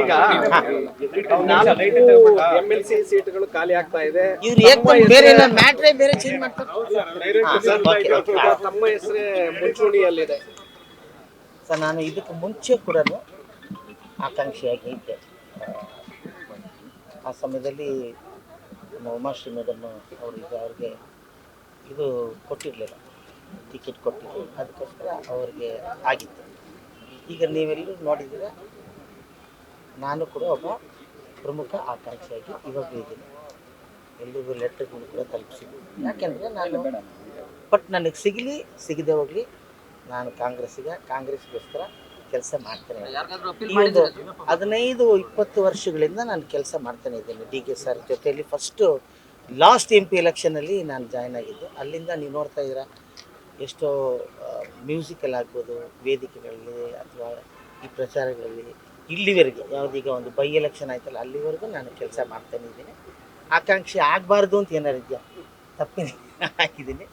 ಈಗ MLC ಸೀಟ್ಗಳು ಖಾಲಿ ಆಗ್ತಾ ಇದೆ. ಇವ್ರು ಏಕದಮ್ ಬೇರೆ ಮ್ಯಾಟ್ರೇ ಬೇರೆ ಚೇಂಜ್ ಮಾಡ್ತಾರೆ. ತಮ್ಮ ಹೆಸರೇ ಮುಂಚೂಣಿಯಲ್ಲಿದೆ ಸರ್. ನಾನು ಇದಕ್ಕೆ ಮುಂಚೆ ಕೂಡ ಆಕಾಂಕ್ಷಿಯಾಗಿ ಇದ್ದೆ. ಆ ಸಮಯದಲ್ಲಿ ನಮ್ಮ ಉಮಾಶ್ರೀ ಮೇಡಮ್ ಅವ್ರಿಗೆ ಇದು ಕೊಟ್ಟಿರಲಿಲ್ಲ, ಟಿಕೆಟ್ ಕೊಟ್ಟಿದ್ದು, ಅದಕ್ಕೋಸ್ಕರ ಅವ್ರಿಗೆ ಆಗಿತ್ತು. ಈಗ ನೀವೆಲ್ಲರೂ ನೋಡಿದ್ದೀರ, ನಾನು ಕೂಡ ಒಬ್ಬ ಪ್ರಮುಖ ಆಕಾಂಕ್ಷಿಯಾಗಿ ಇವಾಗಲೂ ಇದ್ದೀನಿ. ಎಲ್ರಿಗೂ ಲೆಟರ್ಗಳು ಕೂಡ ತಲುಪಿಸಿದ್ವಿ. ಯಾಕೆಂದರೆ ಬಟ್ ನನಗೆ ಸಿಗದೆ ಹೋಗಲಿ, ನಾನು ಕಾಂಗ್ರೆಸ್ಗೋಸ್ಕರ ಕೆಲಸ ಮಾಡ್ತೇನೆ. ಈ ಒಂದು 15-20 ವರ್ಷಗಳಿಂದ ನಾನು ಕೆಲಸ ಮಾಡ್ತಾನೆ ಇದ್ದೇನೆ. DK ಸರ್ ಜೊತೆಯಲ್ಲಿ ಫಸ್ಟು ಲಾಸ್ಟ್ MP ಎಲೆಕ್ಷನಲ್ಲಿ ನಾನು ಜಾಯ್ನ್ ಆಗಿದ್ದು. ಅಲ್ಲಿಂದ ನೀವು ನೋಡ್ತಾ ಇದ್ದೀರಾ, ಎಷ್ಟೋ ಮ್ಯೂಸಿಕಲ್ ಆಗ್ಬೋದು, ವೇದಿಕೆಗಳಲ್ಲಿ ಅಥವಾ ಈ ಪ್ರಚಾರಗಳಲ್ಲಿ ಇಲ್ಲಿವರೆಗೆ ಯಾವುದೀಗ ಒಂದು ಬೈ ಎಲೆಕ್ಷನ್ ಆಯ್ತಲ್ಲ, ಅಲ್ಲಿವರೆಗೂ ನಾನು ಕೆಲಸ ಮಾಡ್ತಾನೆ ಇದ್ದೀನಿ. ಆಕಾಂಕ್ಷೆ ಆಗಬಾರ್ದು ಅಂತ ಏನಾರು ಇದೆಯಾ, ತಪ್ಪಿದೆ ಹಾಕಿದ್ದೀನಿ.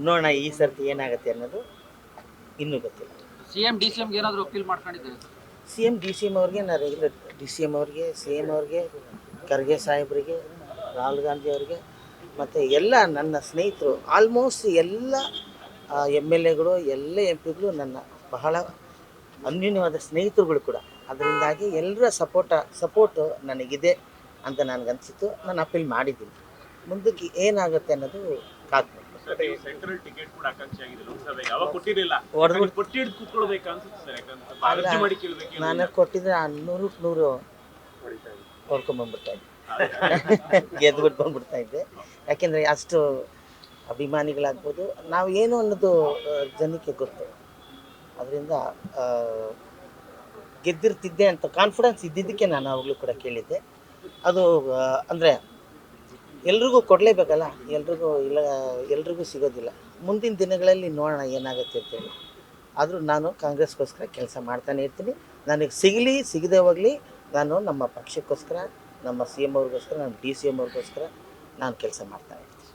ನೋಡೋಣ ಈ ಸರ್ತಿ ಏನಾಗುತ್ತೆ ಅನ್ನೋದು ಇನ್ನೂ ಗೊತ್ತಿಲ್ಲ. CM DCM ಏನಾದರೂ ಅಪೀಲ್ ಮಾಡ್ಕೊಂಡಿದ್ದಾರೆ? CM DCM ಅವ್ರಿಗೆ ನಾನು ರೆಗ್ಯುಲರ್ DCM ಅವ್ರಿಗೆ, CM ಅವ್ರಿಗೆ, ಖರ್ಗೆ ಸಾಹೇಬರಿಗೆ, ರಾಹುಲ್ ಗಾಂಧಿ ಅವ್ರಿಗೆ, ಮತ್ತು ಎಲ್ಲ ನನ್ನ ಸ್ನೇಹಿತರು, ಆಲ್ಮೋಸ್ಟ್ ಎಲ್ಲ MLAಗಳು, ಎಲ್ಲ MP ಗಳು ನನ್ನ ಬಹಳ ಅನ್ಯೂನ್ಯವಾದ ಸ್ನೇಹಿತರುಗಳು ಕೂಡ. ಅದರಿಂದಾಗಿ ಎಲ್ಲರ ಸಪೋರ್ಟು ನನಗಿದೆ ಅಂತ ನನಗನ್ಸಿತ್ತು. ನಾನು ಅಪೀಲ್ ಮಾಡಿದ್ದೀನಿ. ಮುಂದಕ್ಕೆ ಏನಾಗುತ್ತೆ ಅನ್ನೋದು ಕಾದು. ಸೆಂಟ್ರಲ್ ಟಿಕೆಟ್ ಕೂಡ ಆಕಾಂಕ್ಷಿ ಆಗಿದೆ ಲೋಕಸಭೆಗೆ. ಯಾವಾಗ ಕೊಟ್ಟಿರಲಿಲ್ಲ, ಕೂತ್ಕೊಳ್ಬೇಕು ಅನ್ಸುತ್ತೆ ಸರ್. ನಾನು ಕೊಟ್ಟಿದ್ರೆ 100% ಹೊಡ್ಕೊಂಡ್ಬಂದ್ಬಿಡ್ತಾ ಇದ್ದೆ, ಗೆದ್ದುಬಿಟ್ಟು ಬಂದ್ಬಿಡ್ತಾ ಇದ್ದೆ. ಯಾಕೆಂದರೆ ಅಷ್ಟು ಅಭಿಮಾನಿಗಳಾಗ್ಬೋದು, ನಾವು ಏನು ಅನ್ನೋದು ಜನಕ್ಕೆ ಗೊತ್ತು. ಅದರಿಂದ ಗೆದ್ದಿರ್ತಿದ್ದೆ ಅಂತ ಕಾನ್ಫಿಡೆನ್ಸ್ ಇದ್ದಿದ್ದಕ್ಕೆ ನಾನು ಅವಾಗಲೂ ಕೂಡ ಕೇಳಿದ್ದೆ. ಅದು ಅಂದರೆ ಎಲ್ರಿಗೂ ಕೊಡಲೇಬೇಕಲ್ಲ, ಎಲ್ರಿಗೂ ಸಿಗೋದಿಲ್ಲ. ಮುಂದಿನ ದಿನಗಳಲ್ಲಿ ನೋಡೋಣ ಏನಾಗುತ್ತೆ ಅಂತೇಳಿ. ಆದರೂ ನಾನು ಕಾಂಗ್ರೆಸ್ಗೋಸ್ಕರ ಕೆಲಸ ಮಾಡ್ತಾನೆ ಇರ್ತೀನಿ. ನನಗೆ ಸಿಗದೆ ಹೋಗಲಿ, ನಾನು ನಮ್ಮ ಪಕ್ಷಕ್ಕೋಸ್ಕರ, ನಮ್ಮ CM ಅವ್ರಿಗೋಸ್ಕರ, ನಮ್ಮ DCM ಅವ್ರಿಗೋಸ್ಕರ ನಾನು ಕೆಲಸ ಮಾಡ್ತಾನೆ ಇರ್ತೀನಿ.